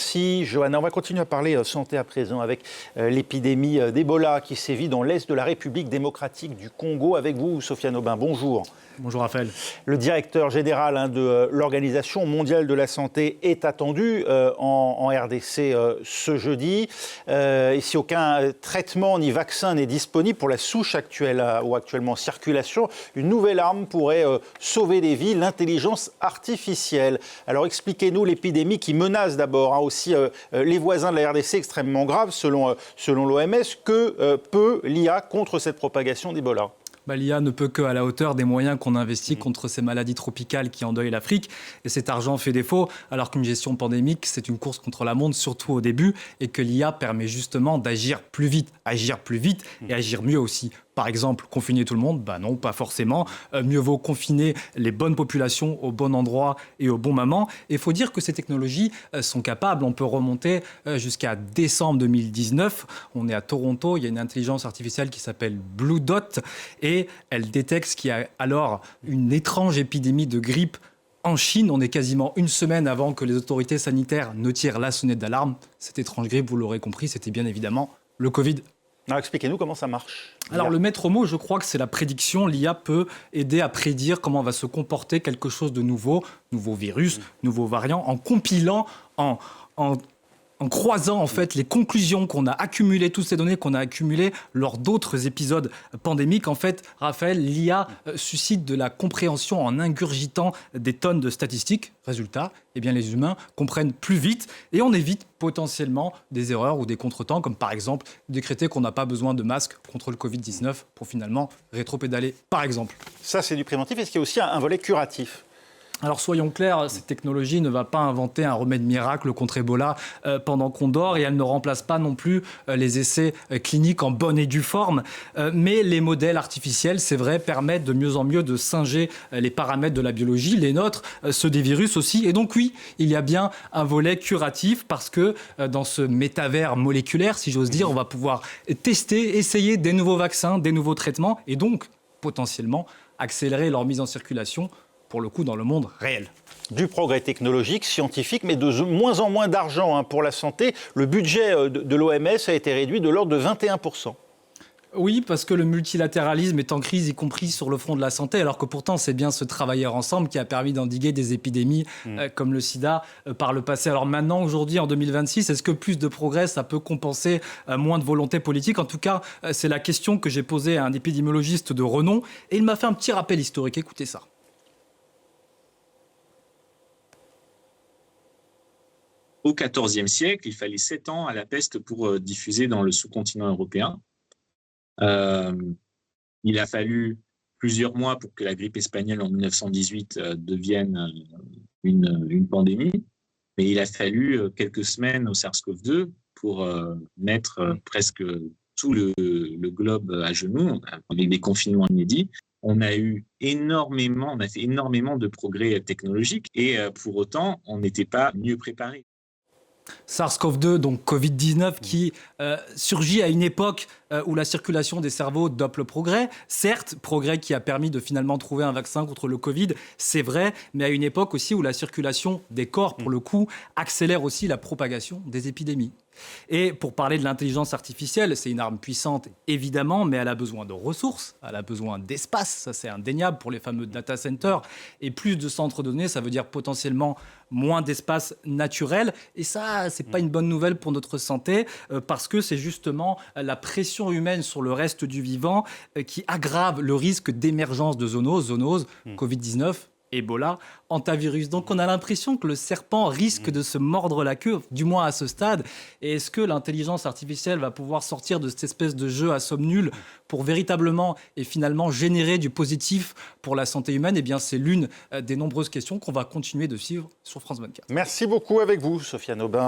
Merci Johanna. On va continuer à parler santé à présent avec l'épidémie d'Ebola qui sévit dans l'est de la République démocratique du Congo. Avec vous, Sofiane Aubin, bonjour. Bonjour Raphaël. Le directeur général de l'Organisation mondiale de la santé est attendu en RDC ce jeudi. Et si aucun traitement ni vaccin n'est disponible pour la souche actuelle ou actuellement en circulation, une nouvelle arme pourrait sauver des vies, l'intelligence artificielle. Alors expliquez-nous l'épidémie qui menace d'abord aussi les voisins de la RDC extrêmement grave selon l'OMS. Que peut l'IA contre cette propagation d'Ebola ? L'IA ne peut qu'à la hauteur des moyens qu'on investit contre ces maladies tropicales qui endeuillent l'Afrique. Et cet argent fait défaut, alors qu'une gestion pandémique, c'est une course contre la montre, surtout au début, et que l'IA permet justement d'agir plus vite et agir mieux aussi. Par exemple, confiner tout le monde ? Non, pas forcément. Mieux vaut confiner les bonnes populations au bon endroit et au bon moment. Et il faut dire que ces technologies sont capables. On peut remonter jusqu'à décembre 2019. On est à Toronto. Il y a une intelligence artificielle qui s'appelle Blue Dot. Et elle détecte qu'il y a alors une étrange épidémie de grippe en Chine. On est quasiment une semaine avant que les autorités sanitaires ne tirent la sonnette d'alarme. Cette étrange grippe, vous l'aurez compris, c'était bien évidemment le Covid. Alors expliquez-nous comment ça marche. Alors le maître mot, je crois que c'est la prédiction. L'IA peut aider à prédire comment va se comporter quelque chose de nouveau virus, nouveaux variants, en compilant, en croisant en fait les conclusions qu'on a accumulées, toutes ces données qu'on a accumulées lors d'autres épisodes pandémiques. En fait, Raphaël, l'IA suscite de la compréhension en ingurgitant des tonnes de statistiques. Résultat, les humains comprennent plus vite et on évite potentiellement des erreurs ou des contretemps, comme par exemple décréter qu'on n'a pas besoin de masque contre le Covid-19 pour finalement rétropédaler, par exemple. Ça, c'est du préventif. Est-ce qu'il y a aussi un volet curatif ? Alors soyons clairs, cette technologie ne va pas inventer un remède miracle contre Ebola pendant qu'on dort et elle ne remplace pas non plus les essais cliniques en bonne et due forme. Mais les modèles artificiels, c'est vrai, permettent de mieux en mieux de singer les paramètres de la biologie, les nôtres, ceux des virus aussi. Et donc oui, il y a bien un volet curatif parce que dans ce métavers moléculaire, si j'ose dire, on va pouvoir tester, essayer des nouveaux vaccins, des nouveaux traitements et donc potentiellement accélérer leur mise en circulation pour le coup dans le monde réel. Du progrès technologique, scientifique, mais de moins en moins d'argent pour la santé. Le budget de l'OMS a été réduit de l'ordre de 21%. Oui, parce que le multilatéralisme est en crise, y compris sur le front de la santé, alors que pourtant c'est bien ce travailler ensemble qui a permis d'endiguer des épidémies comme le sida par le passé. Alors maintenant, aujourd'hui, en 2026, est-ce que plus de progrès, ça peut compenser moins de volonté politique ? En tout cas, c'est la question que j'ai posée à un épidémiologiste de renom et il m'a fait un petit rappel historique. Écoutez ça. Au XIVe siècle, il fallait 7 ans à la peste pour diffuser dans le sous-continent européen. Il a fallu plusieurs mois pour que la grippe espagnole en 1918 devienne une pandémie. Mais il a fallu quelques semaines au SARS-CoV-2 pour mettre presque tout le globe à genoux, avec des confinements inédits. On a fait énormément de progrès technologiques et pour autant, on n'était pas mieux préparé. SARS-CoV-2, donc Covid-19, qui surgit à une époque où la circulation des cerveaux dope le progrès. Certes, progrès qui a permis de finalement trouver un vaccin contre le Covid, c'est vrai, mais à une époque aussi où la circulation des corps, pour le coup, accélère aussi la propagation des épidémies. Et pour parler de l'intelligence artificielle, c'est une arme puissante, évidemment, mais elle a besoin de ressources, elle a besoin d'espace, ça c'est indéniable pour les fameux data centers. Et plus de centres de données, ça veut dire potentiellement moins d'espace naturel. Et ça, c'est pas une bonne nouvelle pour notre santé, parce que c'est justement la pression humaine sur le reste du vivant qui aggrave le risque d'émergence de zoonoses, Covid-19, Ebola, hantavirus. Donc on a l'impression que le serpent risque de se mordre la queue, du moins à ce stade. Et est-ce que l'intelligence artificielle va pouvoir sortir de cette espèce de jeu à somme nulle pour véritablement et finalement générer du positif pour la santé humaine ? Eh bien, c'est l'une des nombreuses questions qu'on va continuer de suivre sur France 24. Merci beaucoup avec vous, Sofiane Aubin.